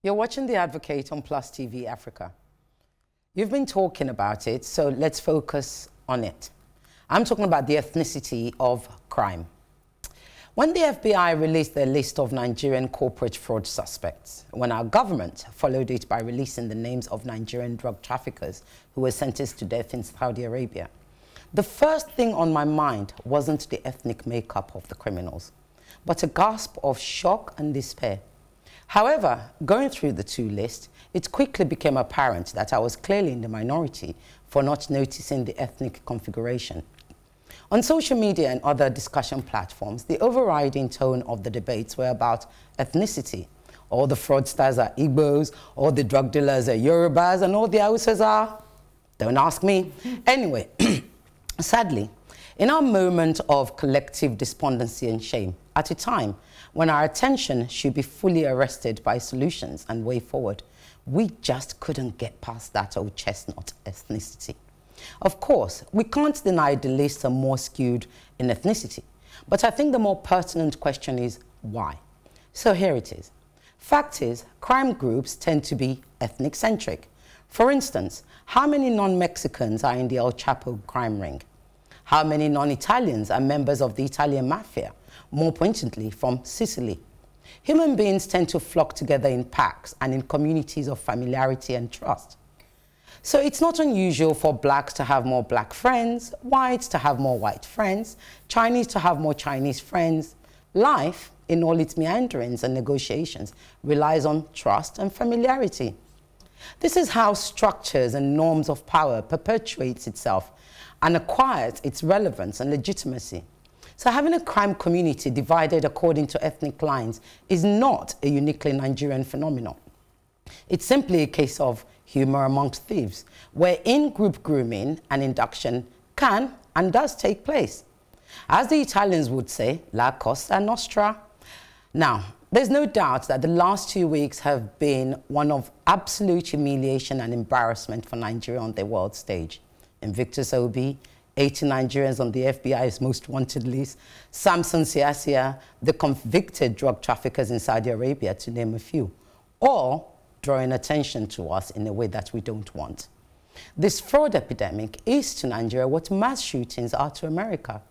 You're watching The Advocate on Plus TV Africa. You've been talking about it, so let's focus on it. I'm talking about the ethnicity of crime. When the FBI released their list of Nigerian corporate fraud suspects, when our government followed it by releasing the names of Nigerian drug traffickers who were sentenced to death in Saudi Arabia, the first thing on my mind wasn't the ethnic makeup of the criminals, but a gasp of shock and despair. However, going through the two lists, it quickly became apparent that I was clearly in the minority for not noticing the ethnic configuration. On social media and other discussion platforms, the overriding tone of the debates were about ethnicity. All the fraudsters are Igbos, all the drug dealers are Yorubas, and all the Hausas are... Don't ask me. Anyway, sadly, in our moment of collective despondency and shame, at a time when our attention should be fully arrested by solutions and way forward, we just couldn't get past that old chestnut ethnicity. Of course, we can't deny the lists are more skewed in ethnicity, but I think the more pertinent question is why. So here it is. Fact is, crime groups tend to be ethnic-centric. For instance, how many non-Mexicans are in the El Chapo crime ring? How many non-Italians are members of the Italian mafia? More pointedly, from Sicily. Human beings tend to flock together in packs and in communities of familiarity and trust. So it's not unusual for blacks to have more black friends, whites to have more white friends, Chinese to have more Chinese friends. Life, in all its meanderings and negotiations, relies on trust and familiarity. This is how structures and norms of power perpetuates itself and acquires its relevance and legitimacy. So having a crime community divided according to ethnic lines is not a uniquely Nigerian phenomenon. It's simply a case of humor amongst thieves, where in-group grooming and induction can and does take place. As the Italians would say, la cosa nostra. Now, there's no doubt that the last 2 weeks have been one of absolute humiliation and embarrassment for Nigeria on the world stage. Invictus Obi, 80 Nigerians on the FBI's most wanted list, Samson Siasia, the convicted drug traffickers in Saudi Arabia, to name a few, all drawing attention to us in a way that we don't want. This fraud epidemic is to Nigeria what mass shootings are to America.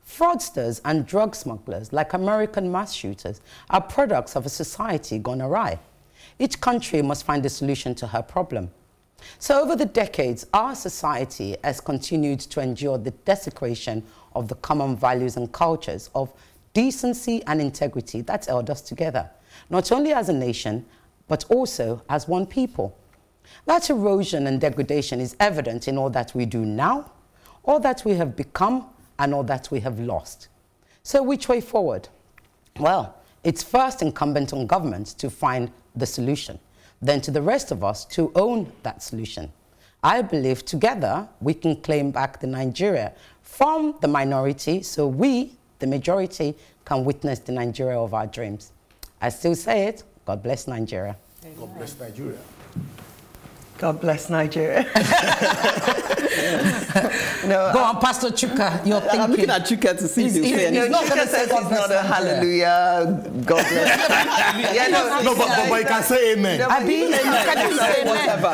Fraudsters and drug smugglers, like American mass shooters, are products of a society gone awry. Each country must find a solution to her problem. So over the decades, our society has continued to endure the desecration of the common values and cultures of decency and integrity that held us together, not only as a nation, but also as one people. That erosion and degradation is evident in all that we do now, all that we have become, and all that we have lost. So which way forward? Well, it's first incumbent on government to find the solution, then to the rest of us to own that solution. I believe together we can claim back the Nigeria from the minority so we, the majority, can witness the Nigeria of our dreams. I still say it, God bless Nigeria. God bless Nigeria. God bless Nigeria. No, go on, Pastor Chuka, you're thinking. I'm looking at Chuka to see if he's saying. Chuka says it's not a hallelujah, God bless. Yeah, no, but you can say amen.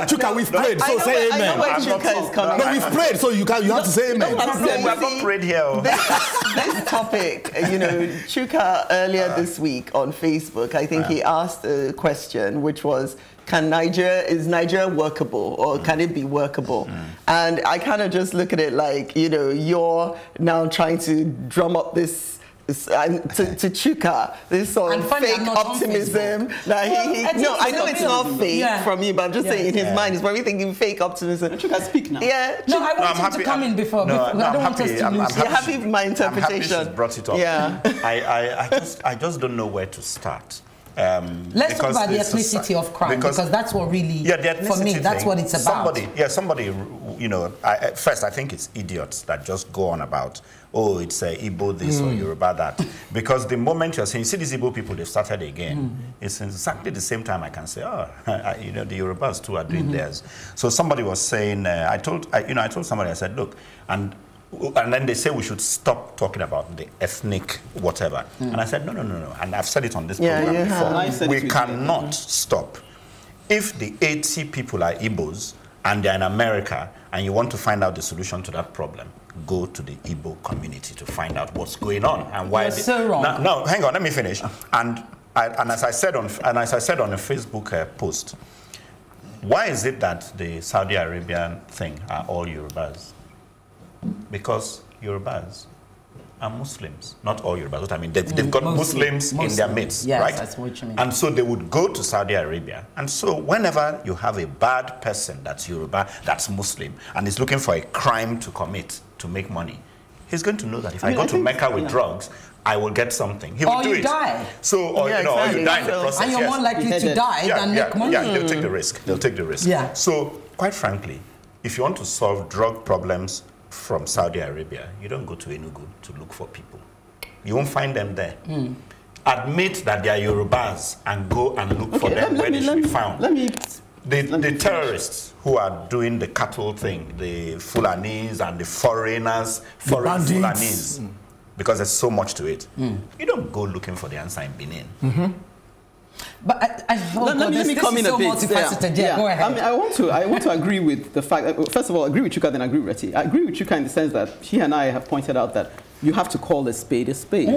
Chuka, we've prayed, so say amen. I know where Chuka is coming. No, we've prayed, so you have to say amen. We have not prayed here. This topic, you know, Chuka earlier this week on Facebook, I think he asked a question, which was, is Nigeria workable, or can it be workable? And I kind of just look at it like, you know, you're now trying to drum up this to Chuka, this sort of fake optimism. Like no, I know it's not fake from you, but I'm just saying in his mind, he's probably thinking fake optimism. Chuka, speak now. Yeah. No, I want him to come in before. No, I don't want us to lose. You're happy with my interpretation. I'm happy she's brought it up. Yeah. I just don't know where to start. Let's talk about the ethnicity of crime, because that's what really, for me, that's what it's about. Somebody, you know, first I think it's idiots that just go on about, oh, it's Igbo this or Yoruba that. Because the moment you're saying, see these Igbo people, they've started again. It's exactly the same time I can say, oh, you know, the Yorubas too are doing theirs. So somebody was saying, I told somebody, I said, look, and then they say we should stop talking about the ethnic whatever. And I said, no. And I've said it on this program before. We cannot stop if the 80 people are Igbos and they're in America and you want to find out the solution to that problem, go to the Igbo community to find out what's going on and why. You're so wrong. No, hang on, let me finish. And as I said on a Facebook post, why is it that the Saudi Arabian thing are all Yorubas? Because Yorubas are Muslims, not all Yorubas. What I mean, they've got Muslims in their midst, yes, right? That's what you mean. And so they would go to Saudi Arabia. And so whenever you have a bad person that's Yoruba, that's Muslim, and is looking for a crime to commit to make money, he's going to know that if I go to Mecca with drugs, I will get something. He will do it. Or you die. So, or, yeah, you know, exactly. or you die in the process. And you're more likely to die than make money. Yeah, they'll take the risk. They'll take the risk. Yeah. So, quite frankly, if you want to solve drug problems from Saudi Arabia, you don't go to Enugu to look for people. You won't find them there. Admit that they are Yorubas and go and look for them where they should be found. The terrorists who are doing the cattle thing, the Fulanis and the foreigners, foreign Fulanis, because there's so much to it. You don't go looking for the answer in Benin. But let me come in a bit. Yeah. Go ahead. I mean, I want to agree with the fact that, first of all, agree with Chuka, then agree with IRETI. I agree with Chuka in the sense that she and I have pointed out that you have to call a spade a spade.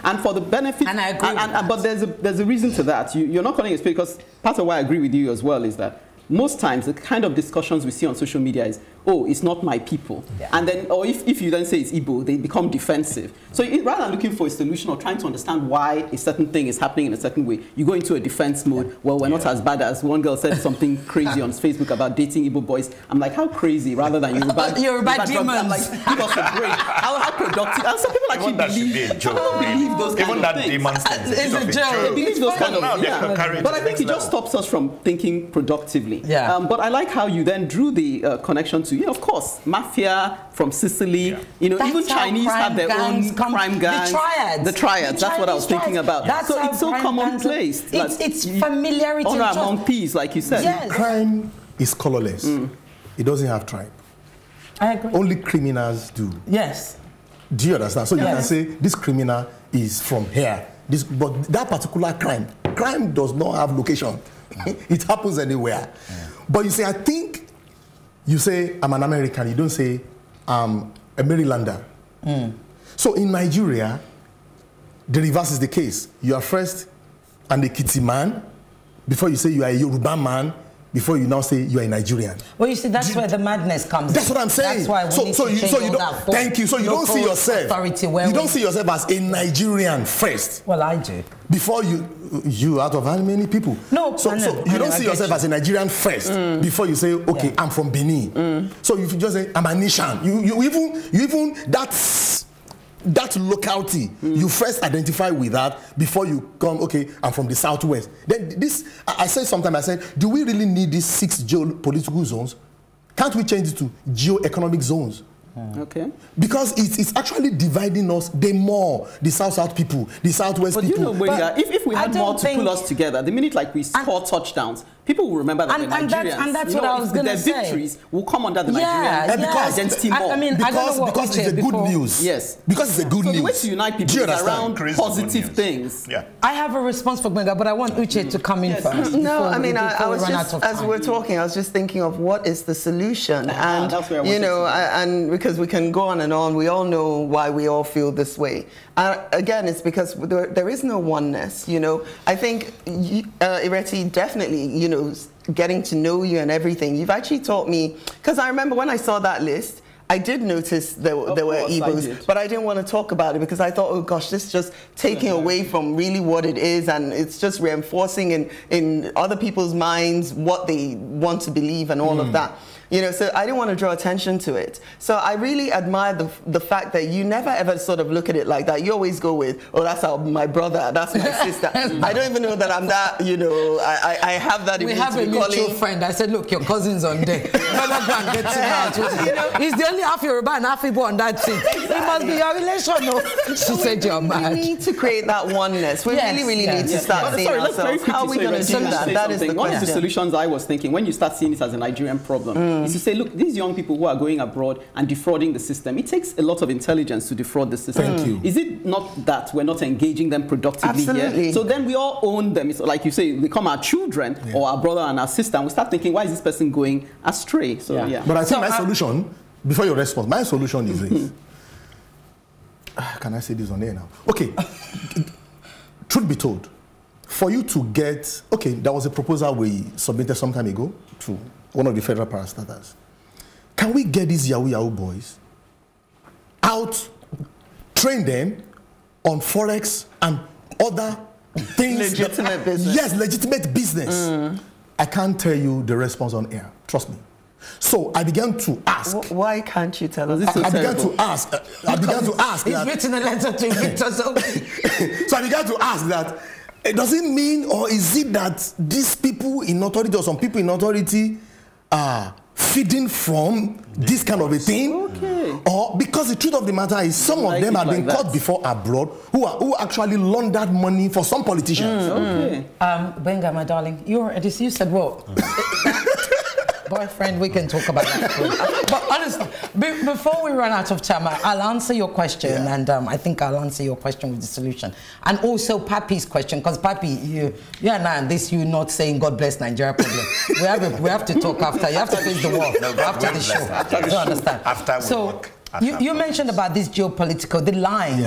And for the benefit, and I agree with that. But there's a reason to that. You're not calling it a spade because part of why I agree with you as well is that most times the kind of discussions we see on social media is, oh, it's not my people. Yeah. And then, or if you then say it's Igbo, they become defensive. So rather than looking for a solution or trying to understand why a certain thing is happening in a certain way, you go into a defense mode. Well, we're not as bad as one girl said something crazy on Facebook about dating Igbo boys. I'm like, how crazy, rather than Yoruba demons. I'm like, give us a break. How productive. And some people actually believe those kind Even of that things. demons thing. It's a joke. They believe those kind of things. But I think it just stops us from thinking productively. Yeah. But I like how you then drew the connection to, of course, mafia from Sicily. Yeah. You know, That's even Chinese have their own crime gangs. The triads. That's what I was thinking about. That's so it's so commonplace. It's familiarity. Honor among peace, like you said. Yes. Crime is colorless. It doesn't have tribe. I agree. Only criminals do. Yes. Do you understand? So you can say this criminal is from here. But that particular crime does not have location. It happens anywhere. Yeah. But you say, I think, you say, I'm an American. You don't say, I'm a Marylander. So in Nigeria, the reverse is the case. You are first an Ekiti man before you say you are a Yoruba man, before you now say you are a Nigerian. Well, you see, that's where the madness comes. That's what I'm saying. That's why we need to change all that. Thank you. So you don't see yourself. You don't see yourself as a Nigerian first. Well, I do. Before you out of how many people? No. So you don't see yourself as a Nigerian first before you say, okay, I'm from Benin. So if you just say I'm a nation, you even that locality, you first identify with that before you come, okay, I'm from the Southwest. Then I said sometimes, I said, do we really need these 6 geopolitical zones? Can't we change it to geo-economic zones? Okay. Because it's actually dividing us the South people, the Southwest people. But you know, if we had more to pull us together, the minute like we score touchdowns, people will remember that the Nigerians, and that's what I was going to say. Their victories will come under the Nigerian identity more. I mean, because it's a good news. Yes. Because it's a good news. So the way to unite people is around positive things. Yeah. I have a response for Gbenga, but I want Uche to come in first. No, I mean, I was just, as we're talking, I was just thinking of what is the solution. And, you know, and because we can go on and on, we all know why we all feel this way. Again, it's because there is no oneness, you know. I think, IRETI, definitely, you know, getting to know you and everything. You've actually taught me, because I remember when I saw that list, I did notice there were Igbos, but I didn't want to talk about it because I thought, oh gosh, this is just taking away from really what it is, and it's just reinforcing in other people's minds what they want to believe and all of that. You know, so I didn't want to draw attention to it. So I really admire the fact that you never ever sort of look at it like that. You always go with, oh, that's my brother, that's my sister. I don't even know that I'm that, you know, I have that. We have a mutual friend. I said, look, your cousin's on deck. Brother, go and get him out. You know, he's the only half Yoruba and half Igbo on that seat. It must be your relation. No? She said, you're mad. We need to create that oneness. We really need to start seeing ourselves. How are we going to do that? That is the question. One of the solutions I was thinking, when you start seeing it as a Nigerian problem, is to say, look, these young people who are going abroad and defrauding the system, it takes a lot of intelligence to defraud the system. Thank you. Is it not that we're not engaging them productively here? So then we all own them. It's like you say, they become our children or our brother and our sister, and we start thinking, why is this person going astray? So But I think my solution, before your response, my solution is this. Can I say this on air now? Okay. Truth be told, for you to get, okay, there was a proposal we submitted some time ago to one of the federal parastatals. Can we get these Yahoo boys out, train them on Forex and other things? Legitimate business. Yes, legitimate business. I can't tell you the response on air. Trust me. So I began to ask. Why can't you tell us? I began to ask. He's written a letter to Victor. So I began to ask that, does it mean, or is it that these people in authority or some people in authority are feeding from this kind of a thing? Okay. Or because the truth of the matter is some of them have been caught before abroad who actually laundered money for some politicians. Okay. Benga, my darling, you said what? Boyfriend, we can talk about that. But honestly, before we run out of time, I'll answer your question, and I think I'll answer your question with the solution. And also Papi's question, because Papi, you and I, and this, you not saying God bless Nigeria problem. we have to talk after. You have to face the wall after the show. You understand? After we work. You mentioned about this geopolitical, the lines,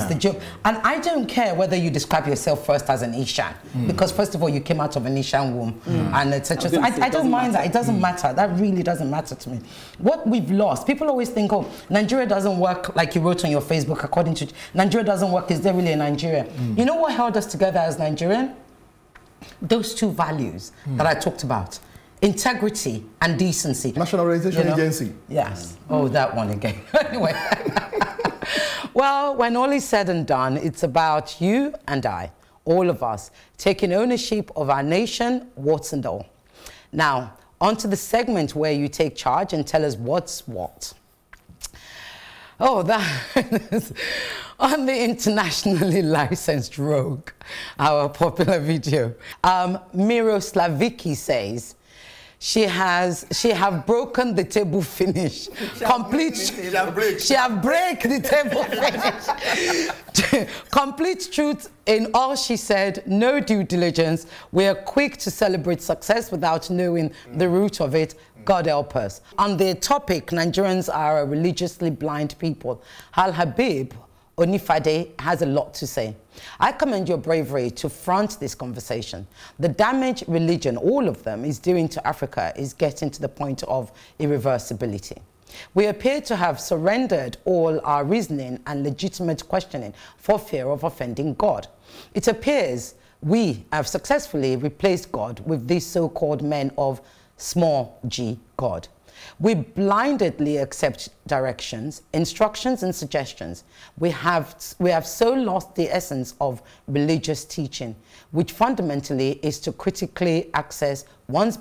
and I don't care whether you describe yourself first as an Ishan, because first of all, you came out of an Ishan womb, and etc. So I don't mind that. It doesn't matter. That really doesn't matter to me. What we've lost, people always think, oh, Nigeria doesn't work, like you wrote on your Facebook, according to Nigeria doesn't work. Is there really a Nigeria? You know what held us together as Nigerian? Those two values that I talked about. Integrity and decency. National Orientation Agency. Yes. Oh, that one again. Anyway. Well, when all is said and done, it's about you and I, all of us, taking ownership of our nation, warts and all. Now, on to the segment where you take charge and tell us what's what. Oh, that is on the internationally licensed Rogue, our popular video. Miroslaviki says, she have broken the table finish. She have break the table finish. Complete truth in all she said, no due diligence. We are quick to celebrate success without knowing the root of it. God help us. On the topic, Nigerians are a religiously blind people. Al Habib Onifade has a lot to say. I commend your bravery to front this conversation. The damage religion, all of them, is doing to Africa is getting to the point of irreversibility. We appear to have surrendered all our reasoning and legitimate questioning for fear of offending God. It appears we have successfully replaced God with these so-called men of small g God. We blindly accept directions, instructions, and suggestions. We have so lost the essence of religious teaching, which fundamentally is to critically assess one's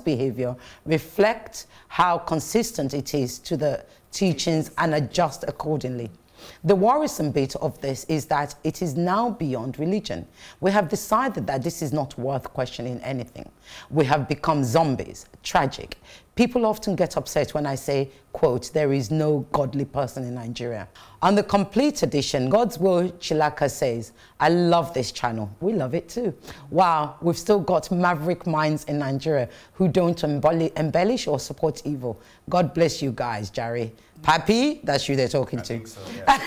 behavior, reflect how consistent it is to the teachings, and adjust accordingly. The worrisome bit of this is that it is now beyond religion. We have decided that this is not worth questioning anything. We have become zombies, tragic. People often get upset when I say, quote, there is no godly person in Nigeria. On the complete edition, God's Will Chilaka says, I love this channel. We love it too. Wow, we've still got maverick minds in Nigeria who don't embellish or support evil. God bless you guys, Jerry. Papi, that's you they're talking to. So, yeah.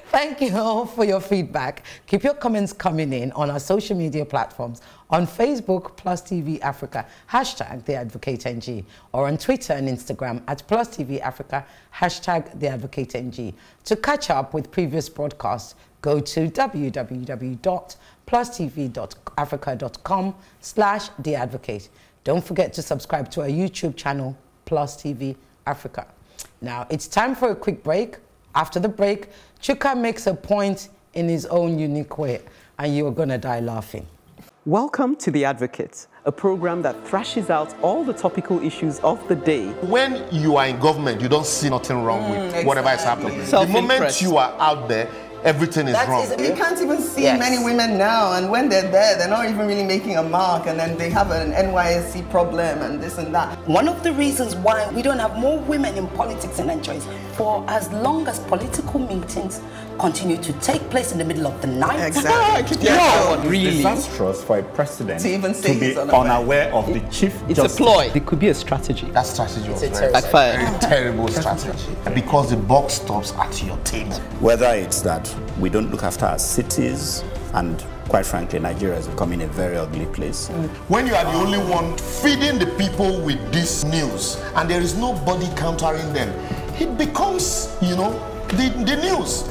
Thank you all for your feedback. Keep your comments coming in on our social media platforms, on Facebook, Plus TV Africa, hashtag #TheAdvocateNG, or on Twitter and Instagram at Plus TV Africa, hashtag #TheAdvocateNG. To catch up with previous broadcasts, go to www.plustv.africa.com/theadvocate. Don't forget to subscribe to our YouTube channel, Plus TV Africa. Now, it's time for a quick break. After the break, Chuka makes a point in his own unique way, and you're going to die laughing. Welcome to The Advocate, a program that thrashes out all the topical issues of the day. When you are in government, you don't see nothing wrong with whatever is happening. The moment you are out there, everything is wrong. You can't even see Yes. many women now, and when they're there, they're not even really making a mark, and then they have an NYSC problem and this and that. One of the reasons why we don't have more women in politics in Nigeria is for as long as political meetings continue to take place in the middle of the night. Exactly. It's disastrous for a president To even say be he's unaware. unaware of the chief It's justice. a ploy. It could be a strategy. That strategy was a very, terrible- very terrible strategy. Because the buck stops at your table. Whether it's that we don't look after our cities, and quite frankly, Nigeria is becoming a very ugly place. When you are the only one feeding the people with this news and there is nobody countering them, it becomes, the news.